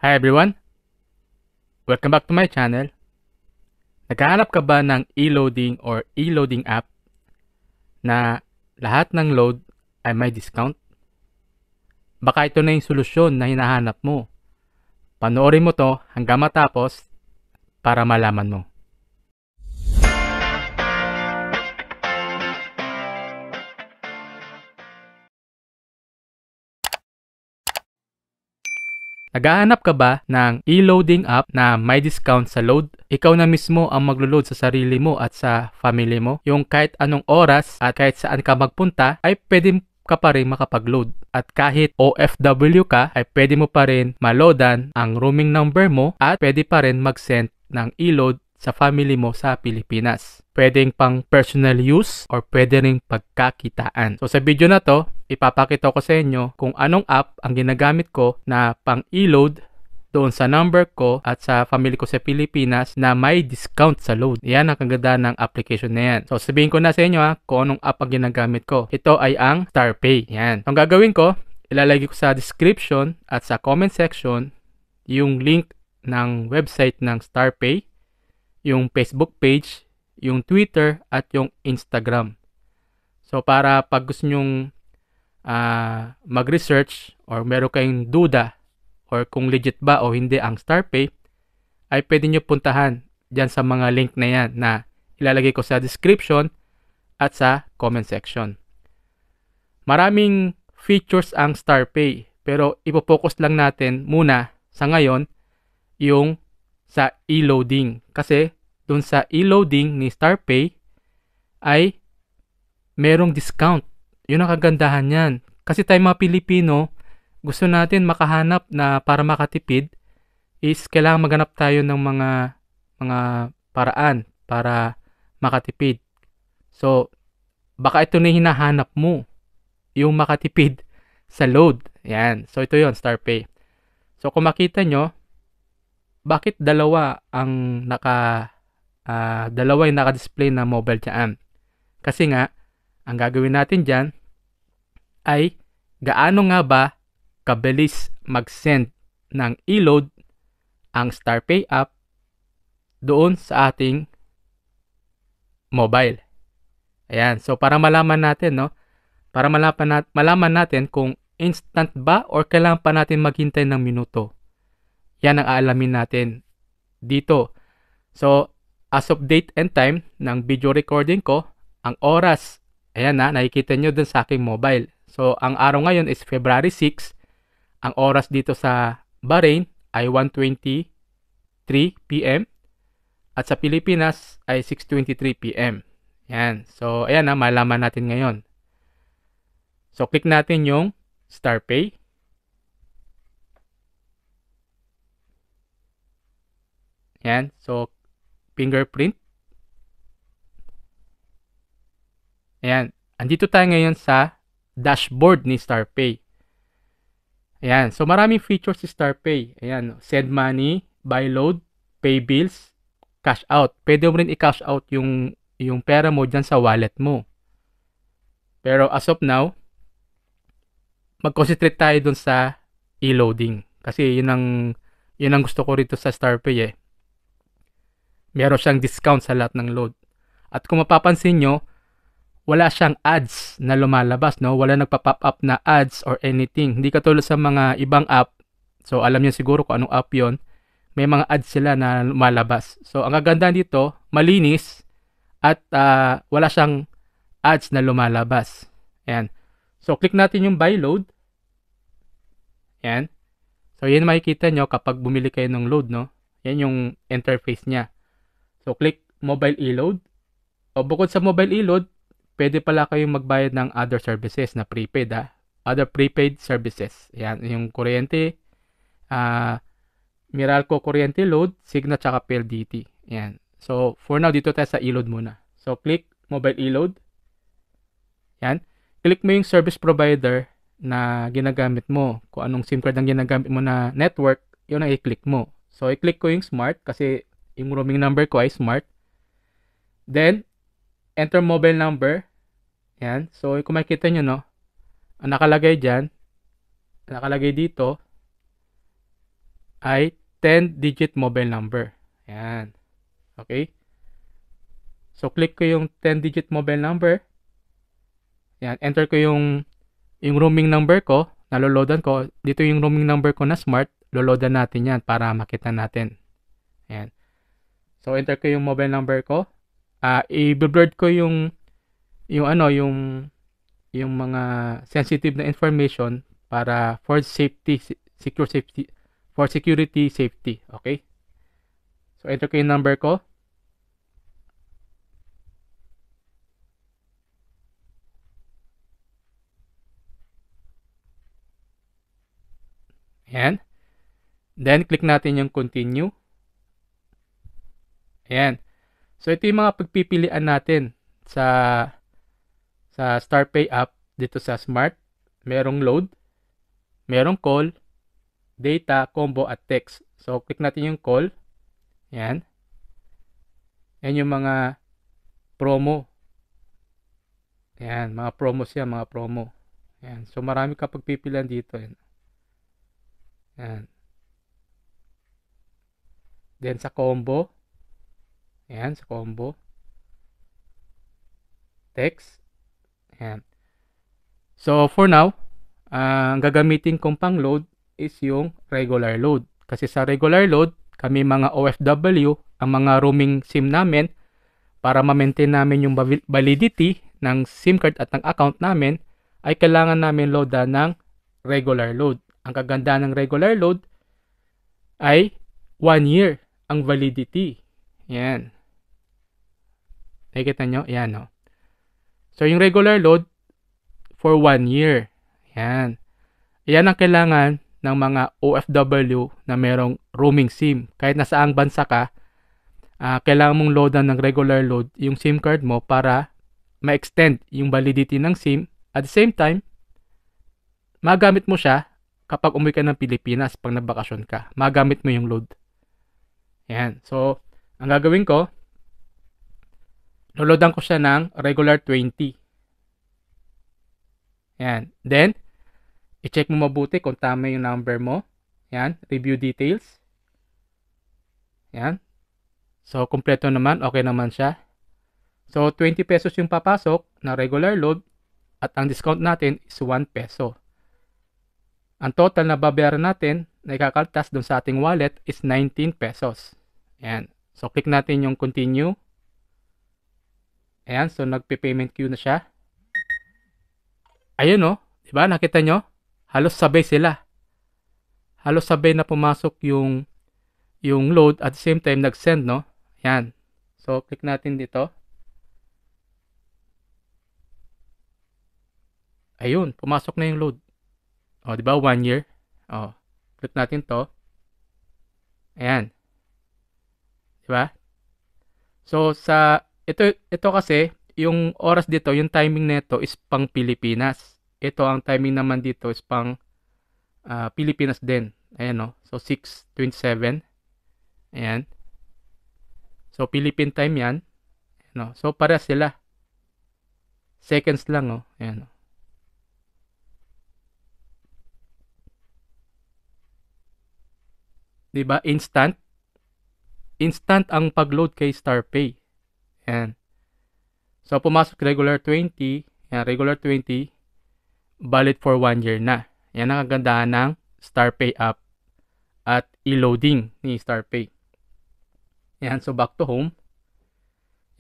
Hi everyone! Welcome back to my channel. Naghahanap ka ba ng e-loading or e-loading app na lahat ng load ay may discount? Baka ito na yung solusyon na hinahanap mo. Panoorin mo to hanggang matapos para malaman mo. Naghahanap ka ba ng e-loading app na may discount sa load? Ikaw na mismo ang maglo-load sa sarili mo at sa family mo. Yung kahit anong oras at kahit saan ka magpunta ay pwede ka pa rin makapag-load. At kahit OFW ka ay pwede mo pa rin maloadan ang roaming number mo at pwede pa rin mag-send ng e-load sa family mo sa Pilipinas. Pwedeng pang personal use or pwede ring pagkakitaan. So sa video na to, ipapakita ko sa inyo kung anong app ang ginagamit ko na pang e-load doon sa number ko at sa family ko sa Pilipinas na may discount sa load. Yan ang kagandahan ng application na yan. So sabihin ko na sa inyo kung anong app ang ginagamit ko. Ito ay ang StarPay. Yan. So, ang gagawin ko, ilalagay ko sa description at sa comment section yung link ng website ng StarPay, yung Facebook page, yung Twitter, at yung Instagram. So, para pag gusto nyong mag-research or meron kayong duda or kung legit ba o hindi ang StarPay, ay pwede nyo puntahan dyan sa mga link na yan na ilalagay ko sa description at sa comment section. Maraming features ang StarPay, pero ipopokus lang natin muna sa ngayon yung sa e-loading. Kasi dun sa e-loading ni StarPay ay merong discount. Yun ang kagandahan yan. Kasi tayo mga Pilipino, gusto natin makahanap na para makatipid is kailangan maghanap tayo ng mga paraan para makatipid. So, baka ito na hinahanap mo, yung makatipid sa load. Yan. So, ito yon StarPay. So, kung makita nyo, bakit dalawa yung naka-display na mobile dyan? Kasi nga, ang gagawin natin dyan ay gaano nga ba kabilis mag-send ng e-load ang StarPay app doon sa ating mobile. Ayan. So, para malaman natin, no? Para malaman natin kung instant ba or kailangan pa natin maghintay ng minuto. Yan ang aalamin natin dito. So, as of date and time ng video recording ko, ang oras, ayan na, nakikita nyo dun sa aking mobile. So, ang araw ngayon is February 6. Ang oras dito sa Bahrain ay 1:23 p.m. At sa Pilipinas ay 6:23 p.m. Yan. So, ayan na, malaman natin ngayon. So, click natin yung StarPay. Yan. So, fingerprint. Ayan. Andito tayo ngayon sa dashboard ni StarPay. Ayan. So, maraming features si StarPay. Ayan. Send money, buy load, pay bills, cash out. Pwede mo rin i-cash out yung pera mo dyan sa wallet mo. Pero as of now, mag-concentrate tayo dun sa e-loading. Kasi yun ang gusto ko rito sa StarPay eh. Meron siyang discount sa lahat ng load. At kung mapapansin nyo, wala siyang ads na lumalabas, no? Wala nagpa-pop up na ads or anything. Hindi katulad sa mga ibang app. So, alam niyo siguro kung anong app yon. May mga ads sila na lumalabas. So, ang kagandahan dito, malinis at wala siyang ads na lumalabas. Ayan. So, click natin yung buy load. Ayan. So, yan makikita nyo kapag bumili kayo ng load, no? Yan yung interface niya. So, click mobile e-load. O bukod sa mobile e-load, pwede pala kayong magbayad ng other services na prepaid, other prepaid services. Yan, yung kuryente, Meralco kuryente load, Signa, tsaka PLDT. Yan. So, for now, dito tayo sa e-load muna. So, click mobile e-load. Yan. Click mo yung service provider na ginagamit mo. Kung anong SIM card ang ginagamit mo na network, yun ang i-click mo. So, i-click ko yung smart kasi yung roaming number ko ay smart. Then, enter mobile number. Yan. So, kung makikita nyo, no, ang nakalagay dyan, nakalagay dito, ay 10-digit mobile number. Yan. Okay? So, click ko yung 10-digit mobile number. Yan. Enter ko yung roaming number ko. Naloloadan ko. Dito yung roaming number ko na smart. Loloadan natin yan para makita natin. Yan. So, enter ko yung mobile number ko. I-blurred ko yung mga sensitive na information para for safety, secure safety, for security safety. Okay? So, enter ko yung number ko. Ayan. Then, click natin yung continue. Ayan. So, ito yung mga pagpipilian natin sa StarPay app dito sa Smart. Merong load, merong call, data, combo, at text. So, click natin yung call. Ayan. Yan yung mga promo. Ayan, mga promos yan, mga promo. Ayan. So, marami ka pagpipilian dito. Ayan. Ayan. Then, sa combo. Ayan, sa combo. Text. Ayan. So, for now, ang gagamitin kong pang load is yung regular load. Kasi sa regular load, kami mga OFW, ang mga roaming SIM namin, para ma-maintain namin yung validity ng SIM card at ng account namin, ay kailangan namin loadan ng regular load. Ang kagandahan ng regular load ay 1 year ang validity. Yan. Nakikita nyo? Yan, no? So, yung regular load for 1 year. Yan. Yan ang kailangan ng mga OFW na merong roaming SIM. Kahit nasaang bansa ka, kailangan mong loadan ng regular load yung SIM card mo para ma-extend yung validity ng SIM. At the same time, magamit mo siya kapag umuwi ka ng Pilipinas pag nagbakasyon ka. Magamit mo yung load. Yan. So, ang gagawin ko, loloadan ko siya ng regular 20. Yan. Then, i-check mo mabuti kung tama yung number mo. Yan. Review details. Yan. So, kompleto naman. Okay naman siya. So, 20 pesos yung papasok na regular load at ang discount natin is 1 peso. Ang total na babayaran natin na ikakaltas dun sa ating wallet is 19 pesos. Ayan. So, click natin yung continue. Ayan. So, nagpe-payment queue na siya. Ayun, no? Diba? Nakita nyo? Halos sabay sila. Halos sabay na pumasok yung load at the same time nag-send, no? Ayan. So, click natin dito. Ayun. Pumasok na yung load. O, diba? 1 year. O, click natin to. Ayan. Diba? So, ito kasi, yung oras dito, yung timing nito is pang Pilipinas. Ito, ang timing naman dito is pang Pilipinas din. Ayan, no? So, 6:27. Ayan. So, Philippine time yan. Ayan, no? So, parehas sila. Seconds lang, no? Ayan, no? Diba? Instant. Instant ang pag-load kay StarPay. Ayan. So, pumasok regular 20. Ayan, regular 20. Valid for 1 year na. Yan ang kagandahan ng StarPay app at e-loading ni StarPay. Ayan, so back to home.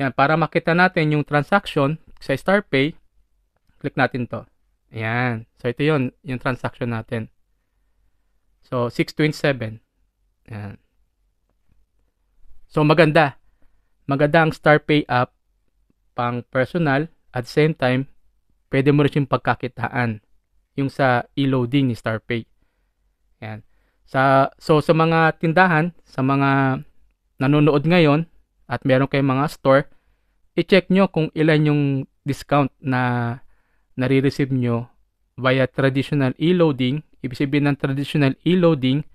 Ayan, para makita natin yung transaction sa StarPay, click natin to. Ayan. So, ito yun, yung transaction natin. So, 627. Ayan. So, maganda. Maganda ang StarPay app pang personal at the same time, pwede mo rin yung pagkakitaan yung sa e-loading ni StarPay. Ayan. So, sa mga tindahan, sa mga nanonood ngayon at meron kayong mga store, i-check nyo kung ilan yung discount na nare-receive nyo via traditional e-loading. Ibig sabihin ng traditional e-loading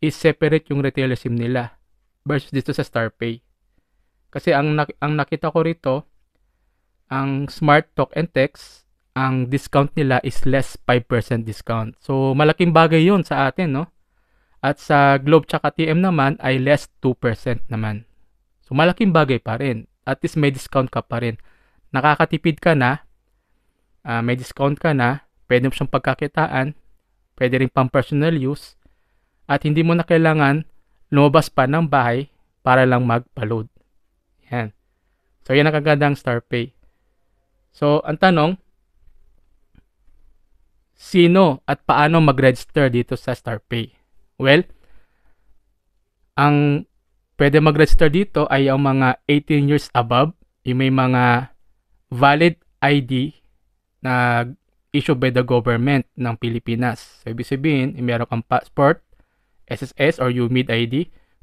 is separate yung retailer SIM nila versus dito sa StarPay. Kasi ang nakita ko rito, ang Smart Talk and Text, ang discount nila is less 5% discount. So, malaking bagay yun sa atin, no? At sa Globe tsaka TM naman ay less 2% naman. So malaking bagay pa rin. At least may discount ka pa rin. Nakakatipid ka na, may discount ka na, pwede mo siyang pagkakitaan, pwede rin pang personal use, at hindi mo na kailangan lumabas pa ng bahay para lang magpa-load. Yan. So yan ang kagandang StarPay. So ang tanong, sino at paano mag-register dito sa StarPay? Well, ang pwede mag-register dito ay ang mga 18 years above, yung may mga valid ID na issued by the government ng Pilipinas. So, ibig sabihin, meron kang passport, SSS or UMID ID.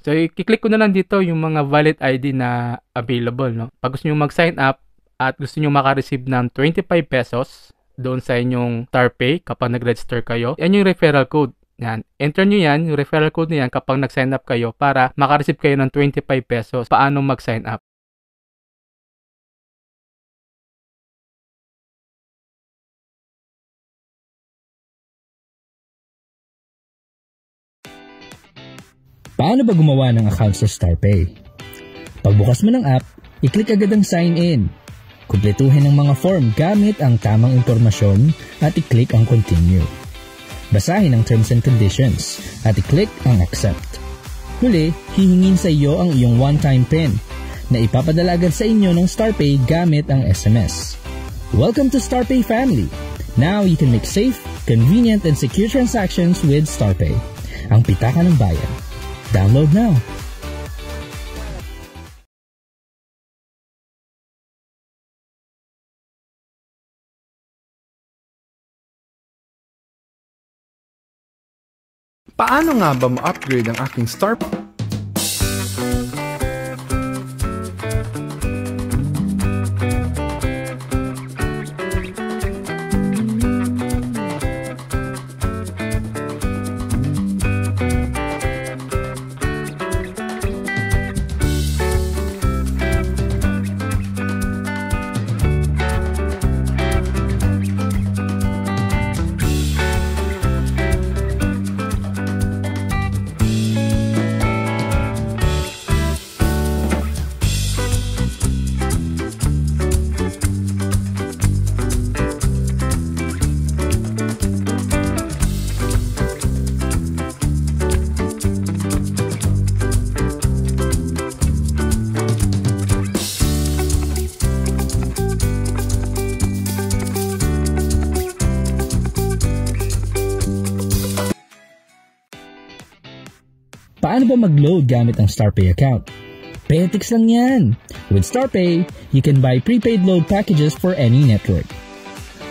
So, i-click ko na lang dito yung mga valid ID na available. No? Pag gusto nyo mag-sign up at gusto nyo makareceive ng 25 pesos doon sa inyong StarPay kapag nag-register kayo, yan yung referral code. Yan. Enter nyo yan, yung referral code na yan kapag nag-sign up kayo para makareceive kayo ng 25 pesos. Paano mag-sign up? Paano ba gumawa ng account sa StarPay? Pagbukas mo ng app, i-click agad ang sign in. Kumpletuhin ang mga form gamit ang tamang impormasyon at i-click ang continue. Basahin ang terms and conditions at i-click ang accept. Huli, hihingin sa iyo ang iyong one-time PIN na ipapadala agad sa inyo ng StarPay gamit ang SMS. Welcome to StarPay family! Now you can make safe, convenient, and secure transactions with StarPay. Ang pitaka ng bayan. Download now! Paano nga ba ma-upgrade ang aking StarPay? Paano ba mag-load gamit ang StarPay account? Petix lang yan! With StarPay, you can buy prepaid load packages for any network.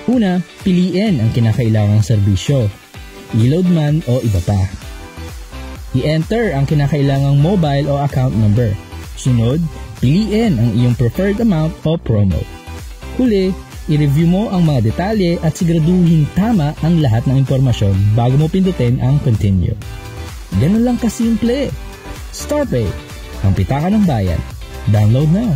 Una, piliin ang kinakailangang serbisyo, i-load man o iba pa. I-enter ang kinakailangang mobile o account number. Sunod, piliin ang iyong preferred amount o promo. Huli, i-review mo ang mga detalye at siguraduhin tama ang lahat ng impormasyon bago mo pindutin ang continue. Ganun lang kasimple. StarPay, ang pitaka ng bayan. Download now.